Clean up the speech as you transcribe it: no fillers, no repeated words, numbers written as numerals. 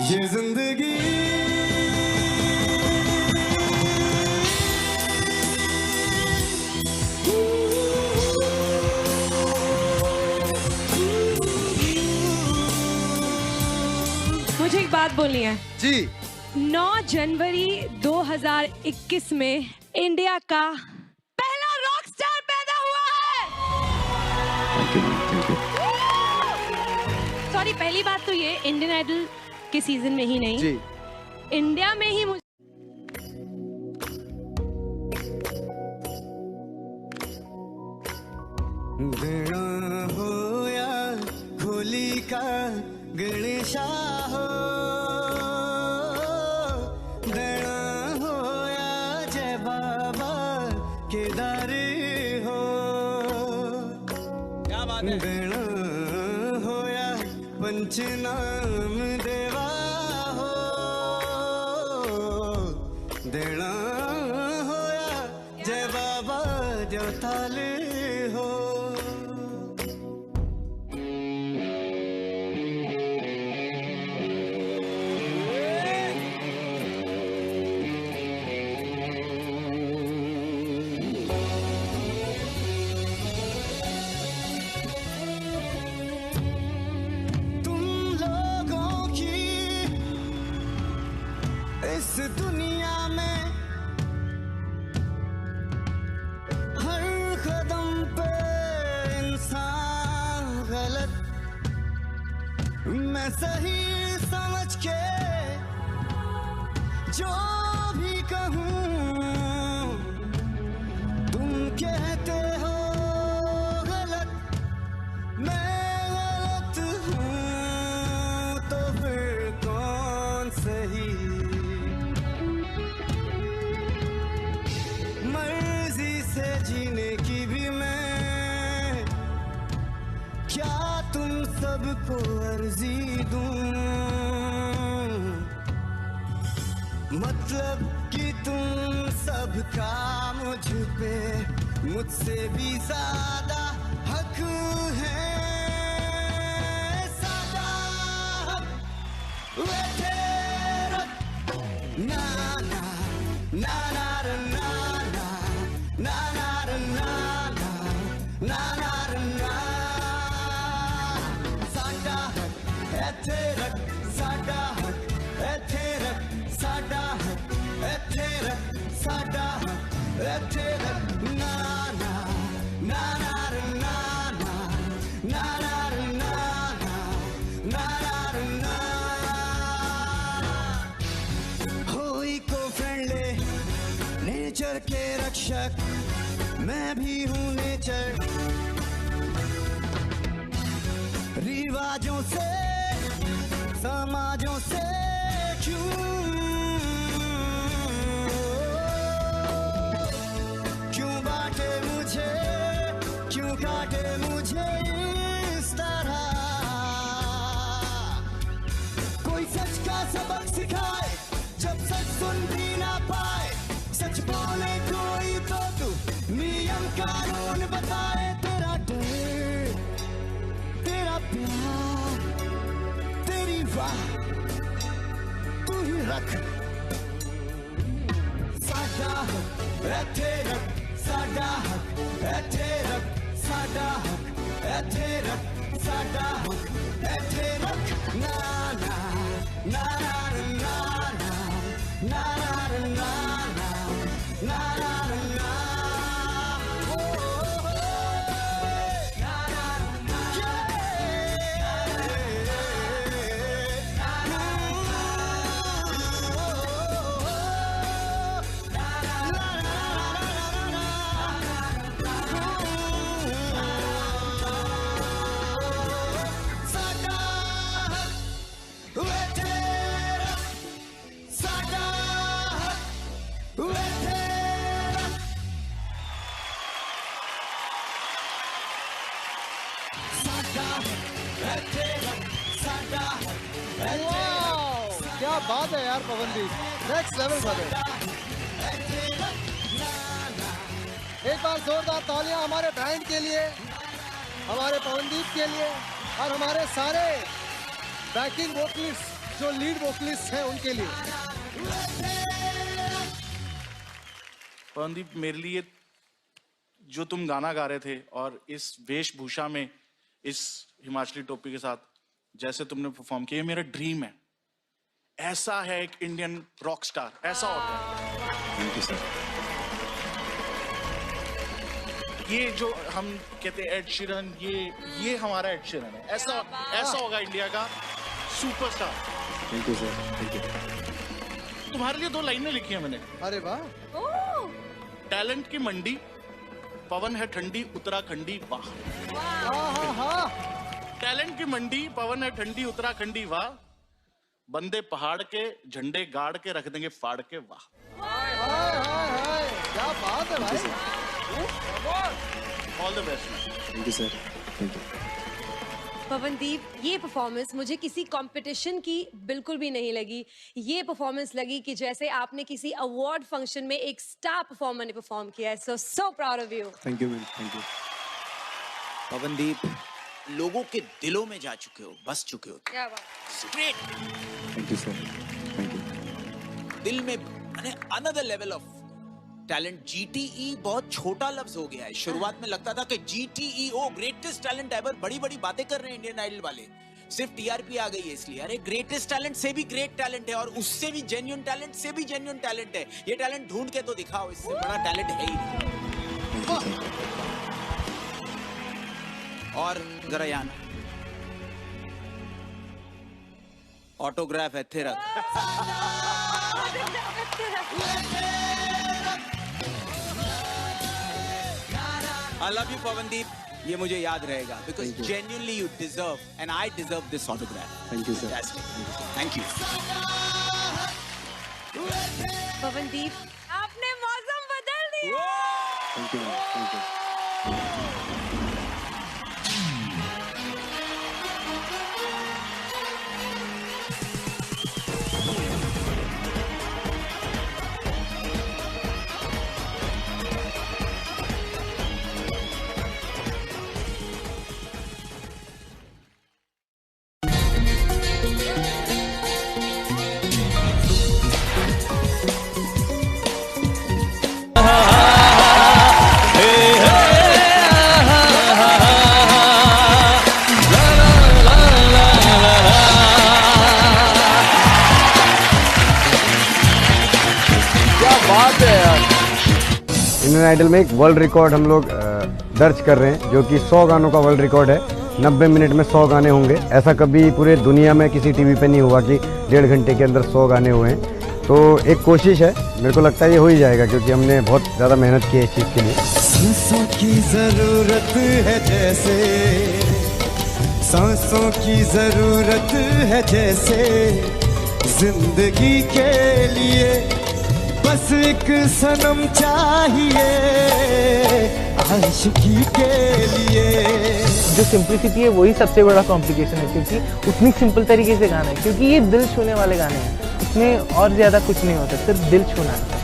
ये जिंदगी मुझे एक बात बोलनी है जी। 9 जनवरी 2021 में इंडिया का पहला रॉक स्टार पैदा हुआ है। सॉरी, पहली बात तो ये इंडियन आइडल के सीजन में ही नहीं जी। इंडिया में ही मुझे गणा हो या खोली का गणेशा हो, गणा हो या जय बाबा केदारी हो, क्या बात है, गणा हो या पंचनाम देवा हो, गणा हो या जय बाबा देवताले हो। इस दुनिया में हर कदम पे इंसान गलत, मैं सही समझ के जो भी कहूँ तुम कहते हो गलत, मैं गलत हूँ तो फिर कौन सही। मर्जी से जीने की भी मैं क्या तुम सबको अर्जी दूं, मतलब कि तुम सबका मुझ पे मुझसे भी ज्यादा हक है, ज्यादा हक वे तेरा ना ना ना ना ना na na na na na na na साडा हक है तेरा, साडा हक है तेरा, साडा हक है तेरा, साडा हक है तेरा ना ना ना ना ना ना ना ना ना ना हो इको फ्रेंडली नेचर के रक्षक मैं भी हूँ नेचर, रिवाजों से समाजों से क्यों बांटे मुझे, क्यों काटे मुझे इस तरह, कोई सच का सबक सिखाए जब सच सुन भी ना पाए, सच बोले कोई तो तू नियम कानून बताए, तेरा डर तेरा प्यार तेरी वाह तू ही रख, साडा हक है तेरा, साडा हक है तेरा, साडा हक है तेरा, साडा हक है तेरा ना ना ना ना ना ना ना ना क्या बात है यार पवनदीप, नेक्स्ट लेवल पर है। एक बार जोरदार तालियां हमारे बैंड के लिए, हमारे पवनदीप के लिए और हमारे सारे बैकिंग वोकलिस्ट जो लीड वोकलिस्ट हैं उनके लिए। पवनदीप, मेरे लिए जो तुम गाना गा रहे थे और इस वेशभूषा में, इस हिमाचली टोपी के साथ जैसे तुमने परफॉर्म किया, ये मेरा ड्रीम है। ऐसा है एक इंडियन रॉक स्टार, ऐसा होता है। Thank you sir. ये जो हम कहते हैं एड शीरन, ये हमारा एड शीरन है। ऐसा होगा इंडिया का superstar. Thank you sir. Thank you. तुम्हारे लिए 2 लाइनें लिखी हैं मैंने। अरे वाह। टैलेंट की मंडी, पवन है ठंडी उत्तराखंडी वाह। टैलेंट की मंडी, पवन है ठंडी उत्तराखंडी वाह। बंदे पहाड़ के, झंडे गाड़ के रख देंगे फाड़ के वाह। क्या बात है भाई। All the best. Thank you sir. Thank you. Pawandeep, ये परफॉर्मेंस मुझे किसी कंपटीशन की बिल्कुल भी नहीं लगी। ये परफॉर्मेंस लगी कि जैसे आपने किसी अवार्ड फंक्शन में एक स्टार परफॉर्मर ने परफॉर्म किया है। So proud of you. Thank you ma'am. Thank you. Pawandeep, लोगों के दिलों में जा चुके हो, बस चुके हो। क्या बात। Straight thank you sir. Thank you. दिल में another level of talent. GTE बहुत छोटा लफ्ज हो गया है। शुरुआत में लगता था कि GTE ग्रेटेस्ट टैलेंट एवर, बड़ी बड़ी बातें कर रहे हैं इंडियन आइडल वाले, सिर्फ TRP आ गई है इसलिए। अरे ग्रेटेस्ट टैलेंट से भी ग्रेट टैलेंट है, और उससे भी जेन्युइन टैलेंट से भी जेन्युइन टैलेंट है। ये टैलेंट ढूंढ के तो दिखाओ, इससे बड़ा टैलेंट है ही नहीं। और जरा यहाँ ऑटोग्राफ है तेरा। I love you, Pavandeep. ये मुझे याद रहेगा because genuinely you deserve and I deserve this autograph. Thank you sir. Fantastic. Thank you. Pawandeep, आपने मौसम बदल दिया। Thank you ma'am. Thank you. Indian Idol में एक वर्ल्ड रिकॉर्ड हम लोग दर्ज कर रहे हैं, जो कि 100 गानों का वर्ल्ड रिकॉर्ड है। 90 मिनट में 100 गाने होंगे। ऐसा कभी पूरे दुनिया में किसी टीवी पे नहीं हुआ कि 1.5 घंटे के अंदर 100 गाने हुए हैं। तो एक कोशिश है, मेरे को लगता है ये हो ही जाएगा, क्योंकि हमने बहुत ज़्यादा मेहनत की है इस चीज़ के लिए। सांसों की ज़रूरत है जैसे, सांसों की ज़रूरत है जैसे, जिंदगी के लिए बस एक सनम चाहिए आशिकी के लिए। जो सिंप्लिसिटी है वही सबसे बड़ा कॉम्प्लिकेशन है, क्योंकि उतनी सिंपल तरीके से गाना है, क्योंकि ये दिल छूने वाले गाने हैं। इसमें और ज़्यादा कुछ नहीं होता, सिर्फ दिल छूना है।